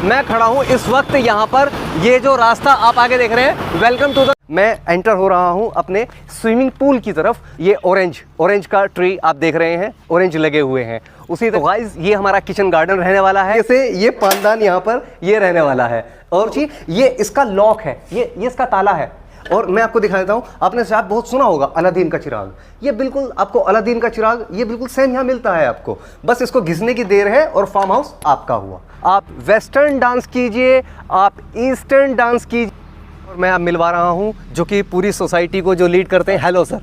मैं खड़ा हूँ इस वक्त यहाँ पर। ये जो रास्ता आप आगे देख रहे हैं, वेलकम टू द, मैं एंटर हो रहा हूँ अपने स्विमिंग पूल की तरफ। ये ऑरेंज का ट्री आप देख रहे हैं, ऑरेंज लगे हुए हैं। उसी तरह गाइस ये हमारा किचन गार्डन रहने वाला है। जैसे ये पानदान यहाँ पर ये रहने वाला है। और जी ये इसका लॉक है, ये इसका ताला है। और मैं आपको दिखा देता हूँ, आपने शायद बहुत सुना होगा अलादीन का चिराग। ये बिल्कुल आपको अलादीन का चिराग ये बिल्कुल सेम यहाँ मिलता है आपको। बस इसको घिसने की देर है और फार्म हाउस आपका हुआ। आप वेस्टर्न डांस कीजिए, आप ईस्टर्न डांस कीजिए। और मैं आप मिलवा रहा हूँ जो कि पूरी सोसाइटी को जो लीड करते हैं। Hello sir.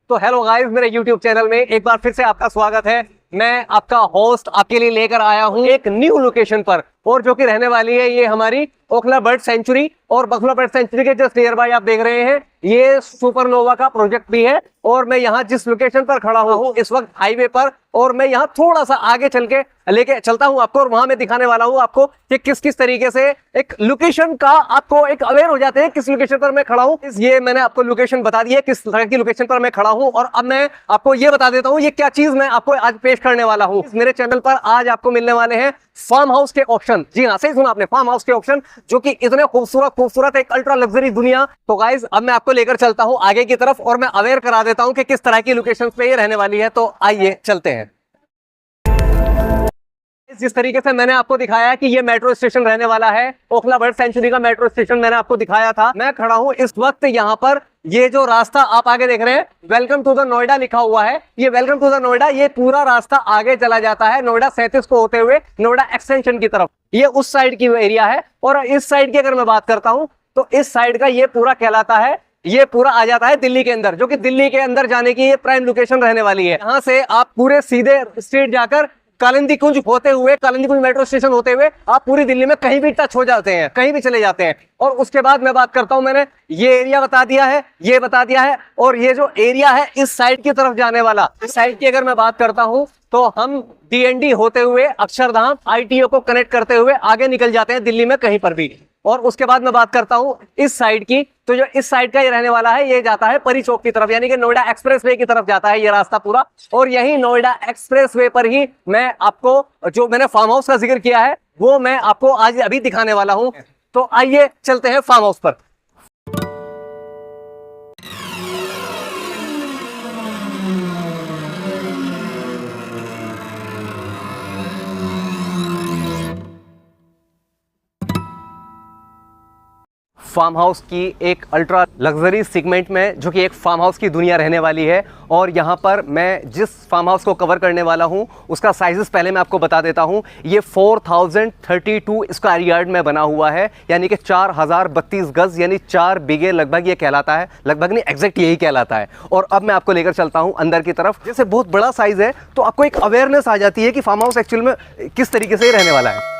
तो हेलो गाइस, मेरे YouTube चैनल में एक बार फिर से आपका स्वागत है। मैं आपका होस्ट आपके लिए लेकर आया हूं एक न्यू लोकेशन पर, और जो कि रहने वाली है ये हमारी ओखला बर्ड सेंचुरी। और बफलो बर्ड सेंचुरी के जस्ट नियर बाय आप देख रहे हैं ये सुपरनोवा का प्रोजेक्ट भी है। और मैं यहाँ जिस लोकेशन पर खड़ा हूँ इस वक्त हाईवे पर, और मैं यहाँ थोड़ा सा आगे चल के लेके चलता हूँ आपको, और वहां मैं दिखाने वाला हूँ आपको कि किस किस तरीके से एक लोकेशन का आपको एक अवेयर हो जाते हैं किस लोकेशन पर मैं खड़ा हूँ। ये मैंने आपको लोकेशन बता दी है किस तरह की लोकेशन पर मैं खड़ा हूँ। और अब मैं आपको ये बता देता हूँ ये क्या चीज मैं आपको आज पेश करने वाला हूँ। मेरे चैनल पर आज आपको मिलने वाले हैं फार्म हाउस के ऑप्शन। जी हाँ, सही सुना आपने, फार्म हाउस के ऑप्शन, जो कि इतने खूबसूरत एक अल्ट्रा लग्जरी दुनिया। तो गाइज अब मैं आपको लेकर चलता हूँ आगे की तरफ, और मैं अवेयर करा देता हूँ कि किस तरह की लोकेशन पे ये रहने वाली है। तो आइए चलते हैं। जिस तरीके से मैंने आपको दिखाया कि ये मेट्रो स्टेशन रहने वाला है, ओखला बर्ड सेंचुरी का मेट्रो स्टेशन मैंने आपको दिखाया था। मैं खड़ा हूं इस वक्त यहाँ पर। ये जो रास्ता आप आगे देख रहे हैं, वेलकम टू द नोएडा लिखा हुआ है। ये वेलकम टू द नोएडा, ये पूरा रास्ता आगे चला जाता है नोएडा 37 को होते हुए नोएडा एक्सटेंशन की तरफ। ये उस साइड की एरिया है। और इस साइड की अगर मैं बात करता हूं तो इस साइड का ये पूरा कहलाता है, ये पूरा आ जाता है दिल्ली के अंदर, जो कि दिल्ली के अंदर जाने की ये प्राइम लोकेशन रहने वाली है। यहाँ से आप पूरे सीधे स्ट्रेट जाकर कालिंदी कुंज होते हुए, कालिंदी कुंज मेट्रो स्टेशन होते हुए आप पूरी दिल्ली में कहीं भी टच हो जाते हैं, कहीं भी चले जाते हैं। और उसके बाद मैं बात करता हूं, मैंने ये एरिया बता दिया है, ये बता दिया है। और ये जो एरिया है इस साइड की तरफ जाने वाला, इस साइड की अगर मैं बात करता हूं तो हम डीएनडी होते हुए अक्षरधाम आईटीओ को कनेक्ट करते हुए आगे निकल जाते हैं दिल्ली में कहीं पर भी। और उसके बाद मैं बात करता हूं इस साइड की, तो जो इस साइड का ये रहने वाला है ये जाता है परी चौक की तरफ, यानी कि नोएडा एक्सप्रेसवे की तरफ जाता है ये रास्ता पूरा। और यही नोएडा एक्सप्रेसवे पर ही मैं आपको जो मैंने फार्म हाउस का जिक्र किया है वो मैं आपको आज अभी दिखाने वाला हूं। तो आइए चलते हैं फार्म हाउस पर। फार्म हाउस की एक अल्ट्रा लग्जरी सेगमेंट में, जो कि एक फार्म हाउस की दुनिया रहने वाली है। और यहाँ पर मैं जिस फार्म हाउस को कवर करने वाला हूँ उसका साइजेस पहले मैं आपको बता देता हूँ। ये 4032 स्क्वायर यार्ड में बना हुआ है, यानी कि 4032 गज, यानी 4 बीघे लगभग ये कहलाता है। लगभग नहीं, एग्जैक्ट यही कहलाता है। और अब मैं आपको लेकर चलता हूँ अंदर की तरफ। जैसे बहुत बड़ा साइज है तो आपको एक अवेयरनेस आ जाती है कि फार्म हाउस एक्चुअल में किस तरीके से रहने वाला है।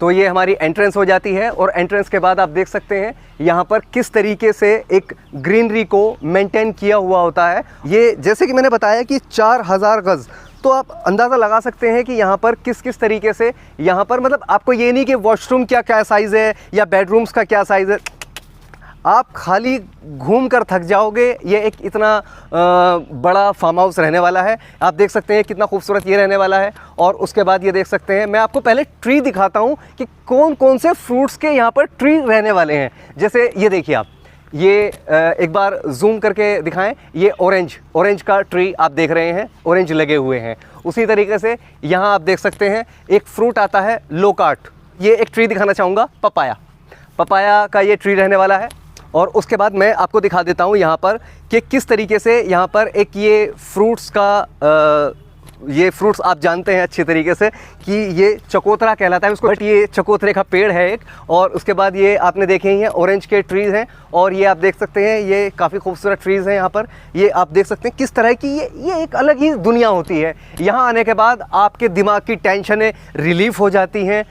तो ये हमारी एंट्रेंस हो जाती है, और एंट्रेंस के बाद आप देख सकते हैं यहाँ पर किस तरीके से एक ग्रीनरी को मेंटेन किया हुआ होता है। ये जैसे कि मैंने बताया कि 4000 गज, तो आप अंदाज़ा लगा सकते हैं कि यहाँ पर किस किस तरीके से यहाँ पर, मतलब आपको ये नहीं कि वॉशरूम क्या क्या साइज़ है या बेडरूम्स का क्या साइज़ है, आप खाली घूम कर थक जाओगे। ये एक इतना बड़ा फार्म हाउस रहने वाला है। आप देख सकते हैं कितना खूबसूरत ये रहने वाला है। और उसके बाद ये देख सकते हैं, मैं आपको पहले ट्री दिखाता हूँ कि कौन कौन से फ्रूट्स के यहाँ पर ट्री रहने वाले हैं। जैसे ये देखिए आप, ये एक बार जूम करके दिखाएं, ये ऑरेंज का ट्री आप देख रहे हैं, ऑरेंज लगे हुए हैं। उसी तरीके से यहाँ आप देख सकते हैं एक फ्रूट आता है लोकार्ट। ये एक ट्री दिखाना चाहूँगा, पपाया का ये ट्री रहने वाला है। और उसके बाद मैं आपको दिखा देता हूँ यहाँ पर कि किस तरीके से यहाँ पर एक ये फ्रूट्स का ये फ्रूट्स आप जानते हैं अच्छी तरीके से कि ये चकोतरा कहलाता है उसको, बट ये चकोतरे का पेड़ है एक। और उसके बाद ये आपने देखे ही हैं ऑरेंज के ट्रीज़ हैं। और ये आप देख सकते हैं ये काफ़ी खूबसूरत ट्रीज़ हैं यहाँ पर। ये आप देख सकते हैं किस तरह की ये एक अलग ही दुनिया होती है। यहाँ आने के बाद आपके दिमाग की टेंशनें रिलीफ हो जाती हैं।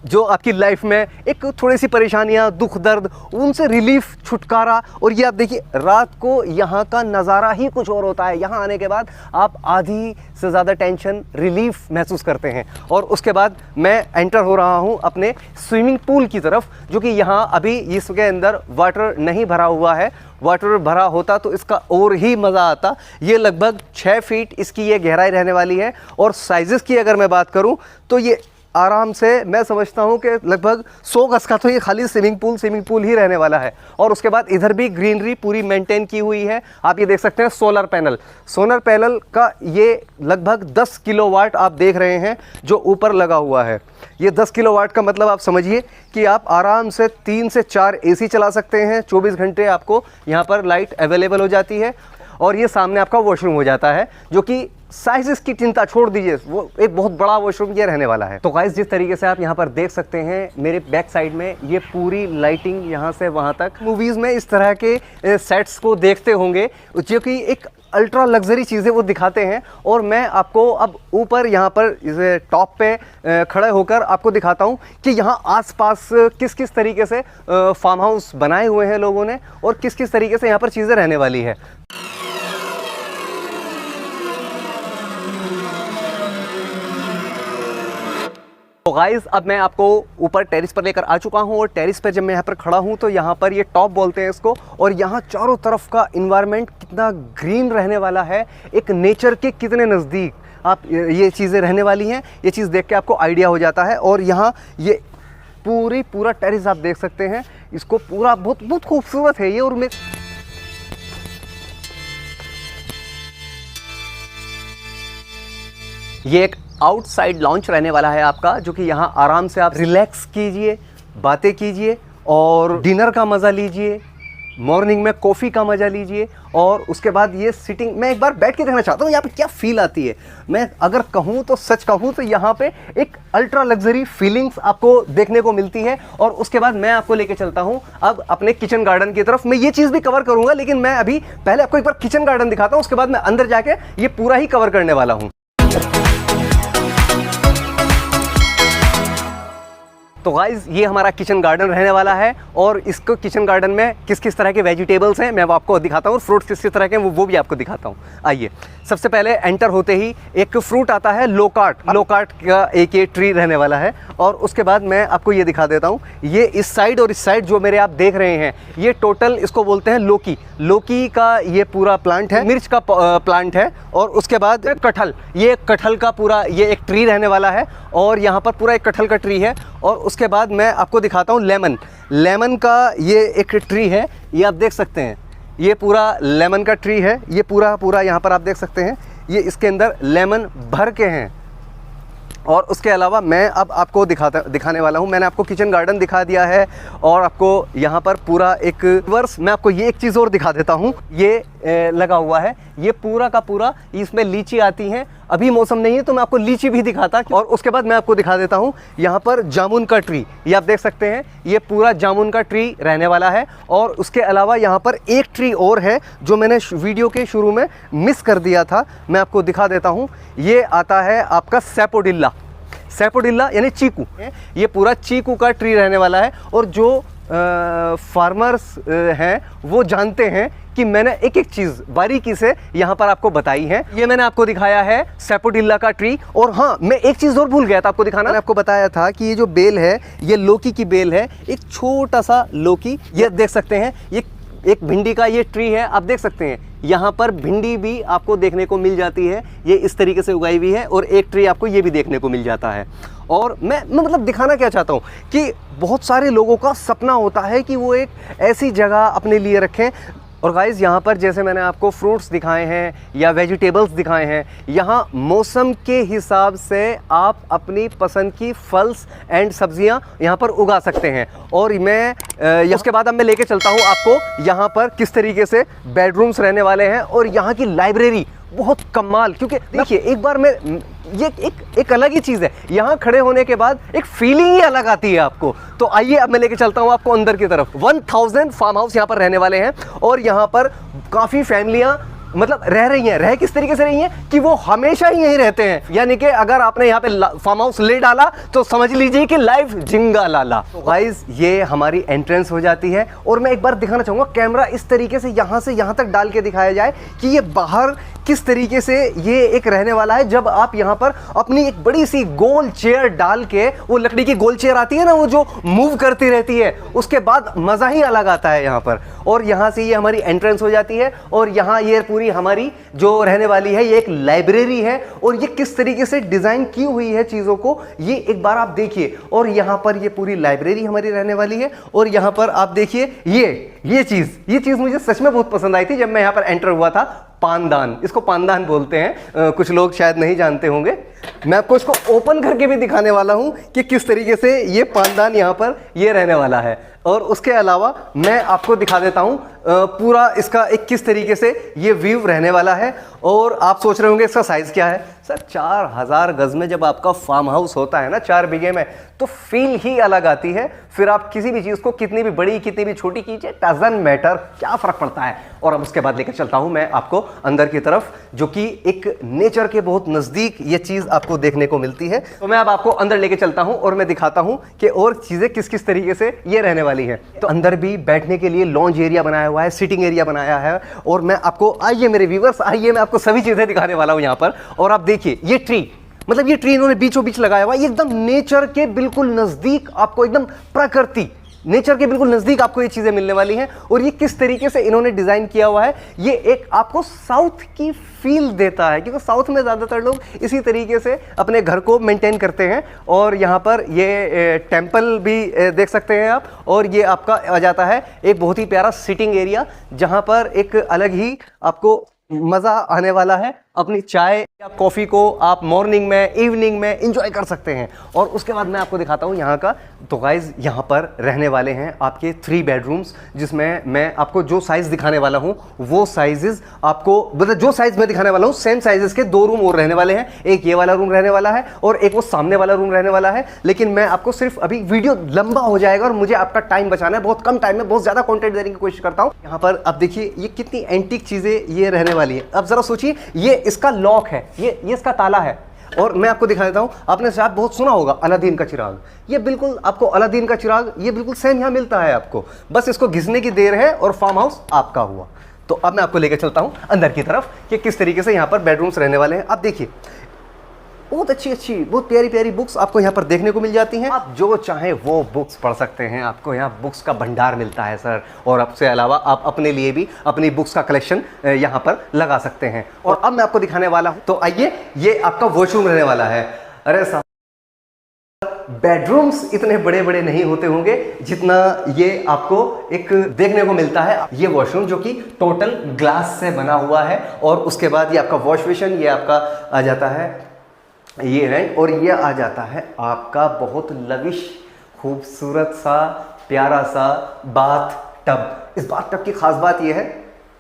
जो आपकी लाइफ में एक थोड़ी सी परेशानियां, दुख दर्द, उनसे रिलीफ, छुटकारा। और ये आप देखिए रात को यहाँ का नज़ारा ही कुछ और होता है। यहाँ आने के बाद आप आधी से ज़्यादा टेंशन रिलीफ महसूस करते हैं। और उसके बाद मैं एंटर हो रहा हूँ अपने स्विमिंग पूल की तरफ, जो कि यहाँ अभी इसके अंदर वाटर नहीं भरा हुआ है। वाटर भरा होता तो इसका और ही मज़ा आता। ये लगभग 6 फीट इसकी ये गहराई रहने वाली है और साइजेस की अगर मैं बात करूं तो ये आराम से मैं समझता हूं कि लगभग 100 गज का तो ये खाली स्विमिंग पूल ही रहने वाला है। और उसके बाद इधर भी ग्रीनरी पूरी मेंटेन की हुई है। आप ये देख सकते हैं सोलर पैनल का ये लगभग 10 किलोवाट आप देख रहे हैं जो ऊपर लगा हुआ है। ये 10 किलोवाट का मतलब आप समझिए कि आप आराम से 3 से 4 एसी चला सकते हैं। 24 घंटे आपको यहाँ पर लाइट अवेलेबल हो जाती है। और ये सामने आपका वॉशरूम हो जाता है, जो कि साइजेस की चिंता छोड़ दीजिए, वो एक बहुत बड़ा वॉशरूम ये रहने वाला है। तो गाइस जिस तरीके से आप यहाँ पर देख सकते हैं मेरे बैक साइड में ये पूरी लाइटिंग यहाँ से वहाँ तक, मूवीज़ में इस तरह के सेट्स को देखते होंगे जो कि एक अल्ट्रा लग्जरी चीज़ें वो दिखाते हैं। और मैं आपको अब ऊपर यहाँ पर टॉप पे खड़े होकर आपको दिखाता हूँ कि यहाँ आसपास किस किस तरीके से फार्म हाउस बनाए हुए हैं लोगों ने और किस किस तरीके से यहाँ पर चीज़ें रहने वाली है। तो गाइस अब मैं आपको ऊपर टेरिस पर लेकर आ चुका हूं और टेरिस पर जब मैं यहाँ पर खड़ा हूं तो यहाँ पर ये टॉप बोलते हैं इसको। और यहाँ चारों तरफ का इन्वायरमेंट कितना ग्रीन रहने वाला है, एक नेचर के कितने नज़दीक आप ये चीज़ें रहने वाली हैं, ये चीज़ देख के आपको आइडिया हो जाता है। और यहाँ ये पूरा टेरिस आप देख सकते हैं, इसको पूरा बहुत खूबसूरत है ये। और मैं ये एक आउटसाइड लॉन्च रहने वाला है आपका, जो कि यहाँ आराम से आप रिलैक्स कीजिए, बातें कीजिए और डिनर का मज़ा लीजिए, मॉर्निंग में कॉफ़ी का मज़ा लीजिए। और उसके बाद ये सिटिंग मैं एक बार बैठ के देखना चाहता हूँ यहाँ पे क्या फ़ील आती है। मैं अगर कहूँ तो सच कहूँ तो यहाँ पे एक अल्ट्रा लग्जरी फीलिंग्स आपको देखने को मिलती है। और उसके बाद मैं आपको लेके चलता हूँ अब अपने किचन गार्डन की तरफ। मैं ये चीज़ भी कवर करूँगा, लेकिन मैं अभी पहले आपको एक बार किचन गार्डन दिखाता हूँ, उसके बाद मैं अंदर जाके ये पूरा ही कवर करने वाला हूँ। तो गाइज़ ये हमारा किचन गार्डन रहने वाला है और इसको किचन गार्डन में किस किस तरह के वेजिटेबल्स हैं मैं वो आपको दिखाता हूँ, फ्रूट्स किस किस तरह के हैं वो भी आपको दिखाता हूँ। आइए, सबसे पहले एंटर होते ही एक फ्रूट आता है लोकार्ट का एक ये ट्री रहने वाला है। और उसके बाद मैं आपको ये दिखा देता हूँ, ये इस साइड और इस साइड जो मेरे आप देख रहे हैं ये टोटल इसको बोलते हैं लौकी का ये पूरा प्लांट है, मिर्च का प्लांट है। और उसके बाद ये कटहल का पूरा ये एक ट्री रहने वाला है और यहाँ पर पूरा एक कटहल का ट्री है। और उसके बाद मैं आपको दिखाता हूँ लेमन का ये एक ट्री है, ये आप देख सकते हैं, ये पूरा लेमन का ट्री है, ये पूरा यहाँ पर आप देख सकते हैं, ये इसके अंदर लेमन भर के हैं। और उसके अलावा मैं अब आपको दिखाने वाला हूँ, मैंने आपको किचन गार्डन दिखा दिया है और आपको यहाँ पर पूरा एक वर्स मैं आपको ये एक चीज़ और दिखा देता हूँ, ये लगा हुआ है, ये पूरा का पूरा इसमें लीची आती हैं। अभी मौसम नहीं है तो मैं आपको लीची भी दिखाता। और उसके बाद मैं आपको दिखा देता हूँ यहाँ पर जामुन का ट्री, ये आप देख सकते हैं, ये पूरा जामुन का ट्री रहने वाला है। और उसके अलावा यहाँ पर एक ट्री और है जो मैंने वीडियो के शुरू में मिस कर दिया था, मैं आपको दिखा देता हूँ। ये आता है आपका सैपोडिल्ला यानी चीकू, ये पूरा चीकू का ट्री रहने वाला है। और जो फार्मर्स हैं वो जानते हैं कि मैंने एक एक चीज़ बारीकी से यहाँ पर आपको बताई है। ये मैंने आपको दिखाया है सैपोडिल्ला का ट्री। और हाँ, मैं एक चीज़ और भूल गया था आपको दिखाना, मैंने आपको बताया था कि ये जो बेल है ये लौकी की बेल है, एक छोटा सा लौकी, ये देख सकते हैं। ये एक भिंडी का ये ट्री है, आप देख सकते हैं यहाँ पर भिंडी भी आपको देखने को मिल जाती है, ये इस तरीके से उगाई हुई है। और एक ट्री आपको ये भी देखने को मिल जाता है। और मैं मतलब दिखाना क्या चाहता हूँ कि बहुत सारे लोगों का सपना होता है कि वो एक ऐसी जगह अपने लिए रखें। और गाइज़ यहाँ पर जैसे मैंने आपको फ्रूट्स दिखाए हैं या वेजिटेबल्स दिखाए हैं, यहाँ मौसम के हिसाब से आप अपनी पसंद की फल्स एंड सब्जियाँ यहाँ पर उगा सकते हैं। और मैं उसके बाद अब मैं लेके चलता हूँ आपको यहाँ पर किस तरीके से बेडरूम्स रहने वाले हैं। और यहाँ की लाइब्रेरी बहुत कमाल, क्योंकि देखिए एक बार मैं ये एक अलग ही चीज़ है, यहाँ खड़े होने के बाद एक फीलिंग ही अलग आती है आपको। तो आइए अब मैं लेके चलता हूँ आपको अंदर की तरफ। 1000 फार्म हाउस यहाँ पर रहने वाले हैं और यहाँ पर काफ़ी फैमिलियाँ मतलब रह रही हैं। रह किस तरीके से रही हैं कि वो हमेशा ही यहीं रहते हैं, यानी कि अगर आपने यहाँ पे फार्म हाउस ले डाला तो समझ लीजिए कि लाइफ जिंगा लाला। तो गाइस ये हमारी एंट्रेंस हो जाती है और मैं एक बार दिखाना चाहूंगा, कैमरा इस तरीके से यहाँ तक डाल के दिखाया जाए कि ये बाहर किस तरीके से ये एक रहने वाला है। जब आप यहाँ पर अपनी एक बड़ी सी गोल चेयर डाल के, वो लकड़ी की गोल चेयर आती है ना, वो जो मूव करती रहती है, उसके बाद मजा ही अलग आता है यहाँ पर। और यहाँ से ये हमारी एंट्रेंस हो जाती है और यहाँ ये पूरी हमारी जो रहने वाली है ये एक लाइब्रेरी है। और ये किस तरीके से डिजाइन की हुई है चीजों को, ये एक बार आप देखिए। और यहाँ पर ये पूरी लाइब्रेरी हमारी रहने वाली है। और यहाँ पर आप देखिए ये चीज मुझे सच में बहुत पसंद आई थी जब मैं यहाँ पर एंटर हुआ था। पानदान, इसको पानदान बोलते हैं, कुछ लोग शायद नहीं जानते होंगे। मैं आपको इसको ओपन करके भी दिखाने वाला हूं कि किस तरीके से ये पानदान यहाँ पर ये रहने वाला है। और उसके अलावा मैं आपको दिखा देता हूं पूरा इसका एक किस तरीके से ये व्यू रहने वाला है। और आप सोच रहे होंगे इसका साइज क्या है सर। 4000 गज में जब आपका फार्म हाउस होता है ना 4 बीघे में, तो फील ही अलग आती है। फिर आप किसी भी चीज को कितनी भी बड़ी कितनी भी छोटी कीजिए, डजंट मैटर, क्या फर्क पड़ता है। और अब उसके बाद लेकर चलता हूं मैं आपको अंदर की तरफ, जो कि एक नेचर के बहुत नजदीक ये चीज आपको देखने को मिलती है। तो मैं अब आपको अंदर लेके चलता हूं और मैं दिखाता हूं कि और चीजें किस किस तरीके से ये रहने वाली है। तो अंदर भी बैठने के लिए लॉन्ज एरिया बनाया हुआ है, सिटिंग एरिया बनाया है। और मैं आपको, आइए मेरे व्यूअर्स, आइए मैं आपको सभी चीजें दिखाने वाला हूं यहां पर। और आप देखिए ये ट्री, मतलब ये ट्री इन्होंने बीचों बीच लगाया हुआ है, एकदम नेचर के बिल्कुल नजदीक, आपको एकदम प्रकृति, नेचर के बिल्कुल नजदीक आपको ये चीजें मिलने वाली हैं। और ये किस तरीके से इन्होंने डिजाइन किया हुआ है, ये एक आपको साउथ की फील देता है, क्योंकि साउथ में ज्यादातर लोग इसी तरीके से अपने घर को मेंटेन करते हैं। और यहाँ पर ये टेंपल भी देख सकते हैं आप। और ये आपका आ जाता है एक बहुत ही प्यारा सिटिंग एरिया, जहाँ पर एक अलग ही आपको मजा आने वाला है। अपनी चाय या कॉफी को आप मॉर्निंग में, इवनिंग में एंजॉय कर सकते हैं। और उसके बाद मैं आपको दिखाता हूं यहाँ का। तो गाइज यहाँ पर रहने वाले हैं आपके 3 बेडरूम्स, जिसमें मैं आपको जो साइज दिखाने वाला हूं वो साइजेस आपको, मतलब जो साइज मैं दिखाने वाला हूं सेम साइजेस के 2 रूम और रहने वाले हैं। एक ये वाला रूम रहने वाला है और एक वो सामने वाला रूम रहने वाला है। लेकिन मैं आपको सिर्फ, अभी वीडियो लंबा हो जाएगा और मुझे आपका टाइम बचाना है, बहुत कम टाइम में बहुत ज्यादा कंटेंट देने की कोशिश करता हूं। यहाँ पर आप देखिए ये कितनी एंटीक चीजें ये रहने वाली है। अब जरा सोचिए, ये इसका लॉक है, ये इसका ताला है। और मैं आपको दिखा देता हूं, आपने शायद बहुत सुना होगा अलादीन का चिराग। ये बिल्कुल आपको अलादीन का चिराग ये बिल्कुल सेम यहां मिलता है आपको, बस इसको घिसने की देर है और फार्म हाउस आपका हुआ। तो अब मैं आपको लेकर चलता हूं अंदर की तरफ कि किस तरीके से यहां पर बेडरूम्स रहने वाले हैं। आप देखिए बहुत अच्छी बहुत प्यारी बुक्स आपको यहाँ पर देखने को मिल जाती हैं। आप जो चाहें वो बुक्स पढ़ सकते हैं, आपको यहाँ बुक्स का भंडार मिलता है सर। और उससे अलावा आप अपने लिए भी अपनी बुक्स का कलेक्शन यहाँ पर लगा सकते हैं। और अब मैं आपको दिखाने वाला हूँ, तो आइए, ये आपका वॉशरूम रहने वाला है। अरे साहब, बेडरूम्स इतने बड़े बड़े नहीं होते होंगे जितना ये आपको एक देखने को मिलता है। ये वॉशरूम जो कि टोटल ग्लास से बना हुआ है। और उसके बाद ये आपका वॉश बेसिन, ये आपका आ जाता है ये वेंट, और ये आ जाता है आपका बहुत लविश खूबसूरत सा प्यारा सा बाथ टब। इस बाथ टब की खास बात ये है,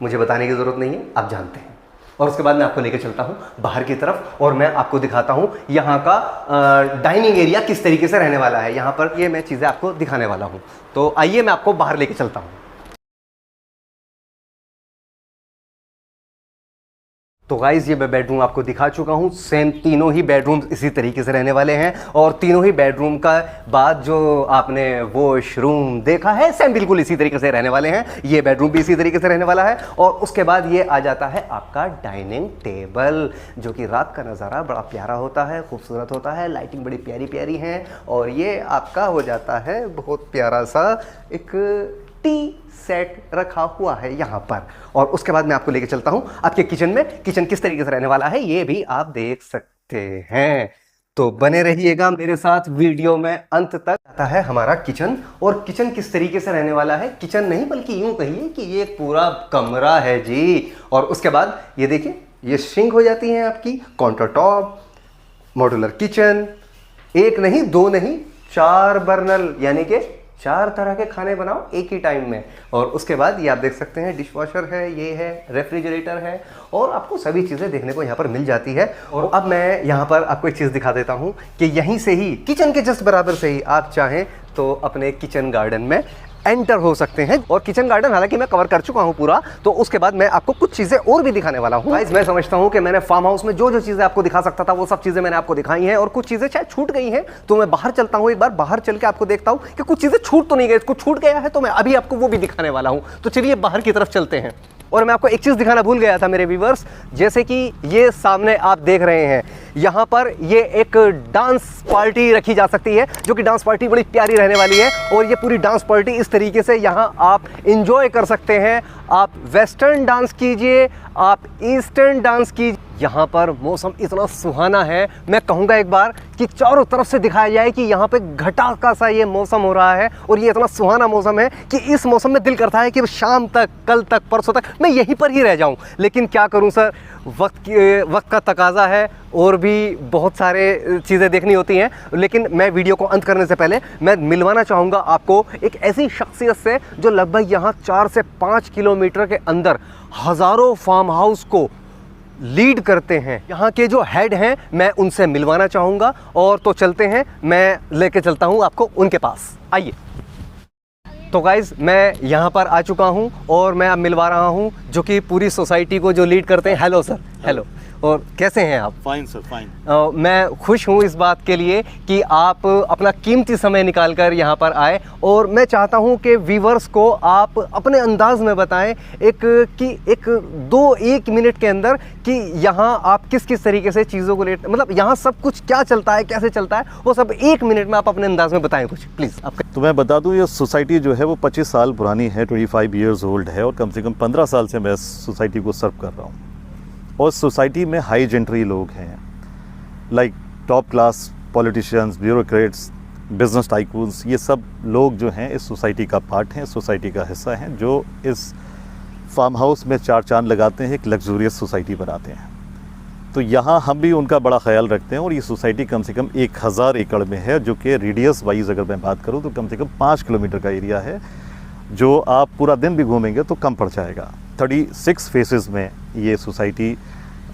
मुझे बताने की जरूरत नहीं है, आप जानते हैं। और उसके बाद मैं आपको लेकर चलता हूं बाहर की तरफ और मैं आपको दिखाता हूं यहाँ का डाइनिंग एरिया किस तरीके से रहने वाला है। यहाँ पर ये मैं चीजें आपको दिखाने वाला हूँ। तो आइए मैं आपको बाहर लेकर चलता हूँ। तो गाइज ये मैं बेडरूम आपको दिखा चुका हूँ। सेम तीनों ही बेडरूम इसी तरीके से रहने वाले हैं। और तीनों ही बेडरूम का बाद जो आपने वॉशरूम देखा है सेम बिल्कुल इसी तरीके से रहने वाले हैं। ये बेडरूम भी इसी तरीके से रहने वाला है। और उसके बाद ये आ जाता है आपका डाइनिंग टेबल, जो कि रात का नज़ारा बड़ा प्यारा होता है, खूबसूरत होता है, लाइटिंग बड़ी प्यारी प्यारी है। और ये आपका हो जाता है बहुत प्यारा सा एक टी सेट रखा हुआ है यहाँ पर। और उसके बाद मैं आपको लेके चलता हूँ आपके किचन में। किचन किस तरीके से रहने वाला है ये भी आप देख सकते हैं। तो बने रहिएगा मेरे साथ वीडियो में अंत तक। आता है हमारा किचन, और किचन किस तरीके से रहने वाला है, किचन नहीं बल्कि यूं कहिए कि ये एक पूरा कमरा है जी। और उसके बाद ये देखिए, ये सिंक हो जाती है आपकी, काउंटर टॉप, मॉड्यूलर किचन, एक नहीं दो नहीं 4 बर्नर, यानी कि 4 तरह के खाने बनाओ एक ही टाइम में। और उसके बाद ये आप देख सकते हैं डिश वॉशर है, ये है रेफ्रिजरेटर है, और आपको सभी चीज़ें देखने को यहाँ पर मिल जाती है। और अब मैं यहाँ पर आपको एक चीज़ दिखा देता हूँ कि यहीं से ही किचन के जस्ट बराबर से ही आप चाहें तो अपने किचन गार्डन में एंटर हो सकते हैं। और किचन गार्डन हालांकि मैं कवर कर चुका हूं पूरा, तो उसके बाद मैं आपको कुछ चीजें और भी दिखाने वाला हूं। गाइस मैं समझता हूं कि मैंने फार्म हाउस में जो जो चीजें आपको दिखा सकता था वो सब चीजें मैंने आपको दिखाई हैं, और कुछ चीजें शायद छूट गई हैं, तो मैं बाहर चलता हूं, एक बार बाहर चल के आपको देखता हूं कि कुछ चीजें छूट तो नहीं गई। कुछ छूट गया है तो मैं अभी आपको वो भी दिखाने वाला हूं। तो चलिए बाहर की तरफ चलते हैं। और मैं आपको एक चीज़ दिखाना भूल गया था मेरे व्यूवर्स, जैसे कि ये सामने आप देख रहे हैं, यहाँ पर ये एक डांस पार्टी रखी जा सकती है, जो कि डांस पार्टी बड़ी प्यारी रहने वाली है। और ये पूरी डांस पार्टी इस तरीके से यहाँ आप इंजॉय कर सकते हैं। आप वेस्टर्न डांस कीजिए, आप ईस्टर्न डांस कीजिए। यहाँ पर मौसम इतना सुहाना है, मैं कहूँगा एक बार कि चारों तरफ से दिखाया जाए कि यहाँ पे घटा का सा ये मौसम हो रहा है, और ये इतना सुहाना मौसम है कि इस मौसम में दिल करता है कि शाम तक, कल तक, परसों तक मैं यहीं पर ही रह जाऊँ। लेकिन क्या करूँ सर, वक्त का तकाजा है और भी बहुत सारे चीज़ें देखनी होती हैं। लेकिन मैं वीडियो को अंत करने से पहले मैं मिलवाना चाहूँगा आपको एक ऐसी शख्सियत से जो लगभग यहाँ 4 से 5 किलोमीटर के अंदर हज़ारों फार्म हाउस को लीड करते हैं। यहाँ के जो हेड हैं मैं उनसे मिलवाना चाहूँगा, और तो चलते हैं, मैं लेके चलता हूँ आपको उनके पास। आइए। तो गाइज़ मैं यहाँ पर आ चुका हूँ और मैं अब मिलवा रहा हूँ जो कि पूरी सोसाइटी को जो लीड करते हैं। Hello sir. हेलो। और कैसे हैं आप? Fine sir, fine. मैं खुश हूँ इस बात के लिए कि आप अपना कीमती समय निकाल कर यहाँ पर आए, और मैं चाहता हूँ कि व्यूवर्स को आप अपने अंदाज में बताएं एक मिनट के अंदर कि यहाँ आप किस किस तरीके से चीज़ों को मतलब यहाँ सब कुछ क्या चलता है, कैसे चलता है, वो सब 1 मिनट में आप अपने अंदाज में बताएं कुछ प्लीज़। आप तो मैं बता दूँ, ये सोसाइटी जो है वो 25 साल पुरानी है, 25 ईयर्स ओल्ड है, और कम से कम 15 साल से मैं सोसाइटी को सर्व कर रहा हूँ। और सोसाइटी में हाई जेंट्री लोग हैं, like top class politicians, bureaucrats, business tycoons, ये सब लोग जो हैं इस सोसाइटी का पार्ट हैं, सोसाइटी का हिस्सा हैं, जो इस फार्म हाउस में 4 चांद लगाते हैं, एक लग्जूरियस सोसाइटी बनाते हैं। तो यहाँ हम भी उनका बड़ा ख्याल रखते हैं। और ये सोसाइटी कम से कम 1000 एकड़ में है, जो कि रेडियस वाइज अगर मैं बात करूँ तो कम से कम 5 किलोमीटर का एरिया है, जो आप पूरा दिन भी घूमेंगे तो कम पड़ जाएगा। 36 फेसेस में ये सोसाइटी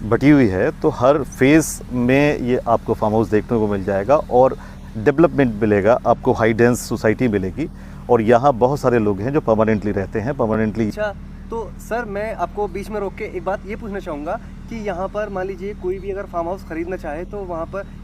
बटी हुई है, तो हर फेस में ये आपको फार्म हाउस देखने को मिल जाएगा, और डेवलपमेंट मिलेगा आपको, हाई डेंस सोसाइटी मिलेगी। और यहाँ बहुत सारे लोग हैं जो परमानेंटली रहते हैं, परमानेंटली। अच्छा, तो सर मैं आपको बीच में रोक के एक बात ये पूछना चाहूँगा कि यहाँ पर मान लीजिए कोई भी अगर फार्म हाउस ख़रीदना चाहे तो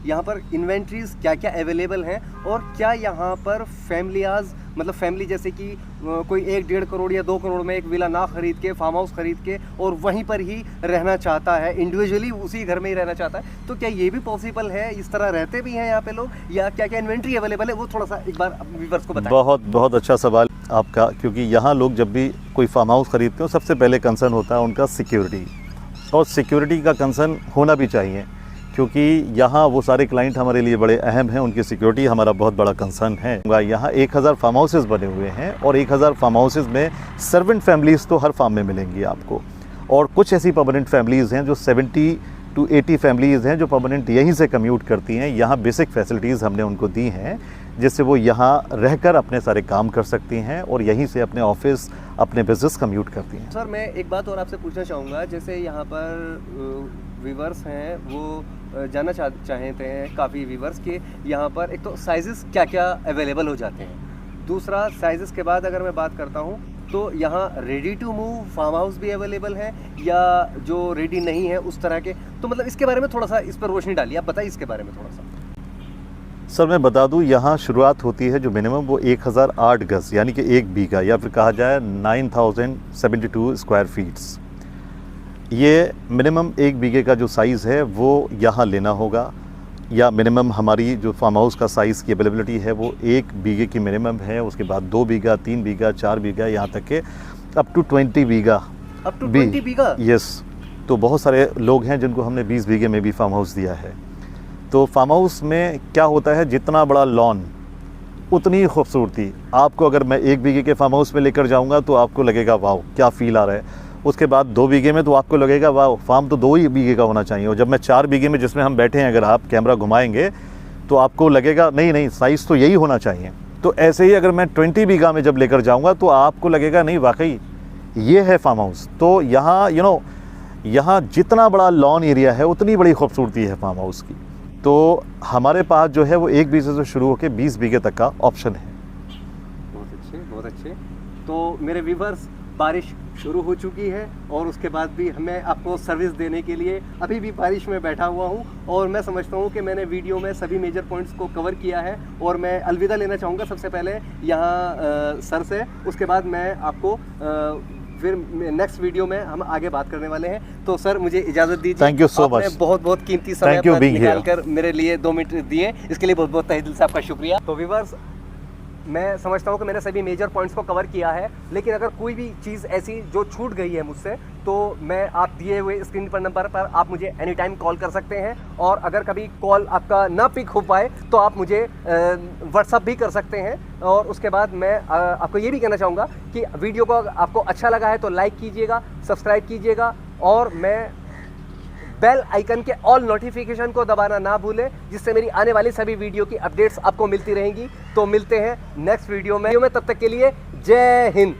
यहाँ पर इन्वेंट्रीज क्या क्या अवेलेबल हैं, और क्या यहाँ पर फैमिलियाज, मतलब फैमिली जैसे कि कोई 1-1.5 करोड़ या 2 करोड़ में एक विला ना खरीद के, फार्म हाउस खरीद के और वहीं पर ही रहना चाहता है, इंडिविजुअली उसी घर में ही रहना चाहता है, तो क्या ये भी पॉसिबल है? इस तरह रहते भी हैं यहाँ पे लोग, या क्या क्या इन्वेंट्री अवेलेबल है, वो थोड़ा सा एक बार व्यूअर्स को बताएं। बहुत अच्छा सवाल आपका, क्योंकि यहाँ लोग जब भी कोई फार्म हाउस खरीदते हो सबसे पहले कंसर्न होता है उनका सिक्योरिटी, और सिक्योरिटी का कंसर्न होना भी चाहिए, क्योंकि यहाँ वो सारे क्लाइंट हमारे लिए बड़े अहम हैं, उनकी सिक्योरिटी हमारा बहुत बड़ा कंसर्न है। यहाँ 1000 फार्म हाउसेस बने हुए हैं, और 1000 फार्म हाउसेस में सर्वेंट फैमिलीज़ तो हर फार्म में मिलेंगी आपको, और कुछ ऐसी परमानेंट फैमिलीज़ हैं जो 70 to 80 फैमिलीज़ हैं जो परमानेंट यहीं से कम्यूट करती हैं। यहाँ बेसिक फैसिलिटीज़ हमने उनको दी हैं, जिससे वो यहाँ रहकर अपने सारे काम कर सकती हैं, और यहीं से अपने ऑफिस, अपने बिजनेस कम्यूट करती हैं। सर मैं एक बात और आपसे पूछना चाहूँगा, जैसे यहाँ पर व्यूवर्स हैं वो जानना चाहते हैं काफ़ी व्यूवर्स के यहाँ पर एक तो साइज़ेस क्या क्या अवेलेबल हो जाते हैं, दूसरा साइज़ेस के बाद अगर मैं बात करता हूँ तो यहाँ ready to move farm house भी अवेलेबल है, या जो रेडी नहीं है उस तरह के, तो मतलब इसके बारे में थोड़ा सा इस पर रोशनी डालिए, आप बताइए इसके बारे में थोड़ा सा। सर मैं बता दूं, यहाँ शुरुआत होती है जो मिनिमम वो 1008 गज़, यानी कि 1 बीघा, या फिर कहा जाए 9072 स्क्वायर फीट्स। ये मिनिमम 1 बीघे का जो साइज़ है वो यहाँ लेना होगा, या मिनिमम हमारी जो फार्म हाउस का साइज़ की अवेलेबिलिटी है वो 1 बीघे की मिनिमम है। उसके बाद 2 बीघा, 3 बीघा, 4 बीघा, यहाँ तक के अप टू 20 बीघा। अप टू 20 बीघा? यस। तो बहुत सारे लोग हैं जिनको हमने 20 बीघे में भी फार्म हाउस दिया है। तो फार्म हाउस में क्या होता है, जितना बड़ा लॉन उतनी खूबसूरती। आपको अगर मैं 1 बीघे के फार्म हाउस में लेकर जाऊंगा तो आपको लगेगा वाह क्या फ़ील आ रहा है। उसके बाद 2 बीघे में तो आपको लगेगा वाह फार्म तो 2 ही बीघे का होना चाहिए। और जब मैं 4 बीघे में जिसमें हम बैठे हैं, अगर आप कैमरा घुमाएंगे तो आपको लगेगा नहीं साइज़ तो यही होना चाहिए। तो ऐसे ही अगर मैं 20 बीघा में जब लेकर जाऊँगा तो आपको लगेगा नहीं वाकई ये है फार्म हाउस। तो यहाँ यहाँ जितना बड़ा लॉन एरिया है उतनी बड़ी खूबसूरती है फार्म हाउस की। तो हमारे पास जो है वो 1 बीघे से शुरू होकर 20 बीघे तक का ऑप्शन है। बहुत अच्छे। तो मेरे व्यूवर्स, बारिश शुरू हो चुकी है और उसके बाद भी मैं आपको सर्विस देने के लिए अभी भी बारिश में बैठा हुआ हूं और मैं समझता हूं कि मैंने वीडियो में सभी मेजर पॉइंट्स को कवर किया है और मैं अलविदा लेना चाहूँगा सबसे पहले यहाँ सर से। उसके बाद मैं आपको फिर नेक्स्ट वीडियो में हम आगे बात करने वाले हैं। तो सर मुझे इजाज़त दीजिए। Thank you so much. आपने बहुत बहुत कीमती समय Thank you being निकाल here. कर मेरे लिए 2 मिनट दिए, इसके लिए बहुत बहुत तहे दिल से आपका शुक्रिया। तो व्यूवर्स, मैं समझता हूँ कि मैंने सभी मेजर पॉइंट्स को कवर किया है, लेकिन अगर कोई भी चीज़ ऐसी जो छूट गई है मुझसे, तो मैं आप दिए हुए स्क्रीन पर नंबर पर आप मुझे एनी टाइम कॉल कर सकते हैं। और अगर कभी कॉल आपका ना पिक हो पाए तो आप मुझे व्हाट्सअप भी कर सकते हैं। और उसके बाद मैं आपको ये भी कहना चाहूँगा कि वीडियो को आपको अच्छा लगा है तो लाइक कीजिएगा, सब्सक्राइब कीजिएगा और मैं बेल आइकन के ऑल नोटिफिकेशन को दबाना ना भूलें, जिससे मेरी आने वाली सभी वीडियो की अपडेट्स आपको मिलती रहेंगी। तो मिलते हैं नेक्स्ट वीडियो में। तब तक के लिए जय हिंद।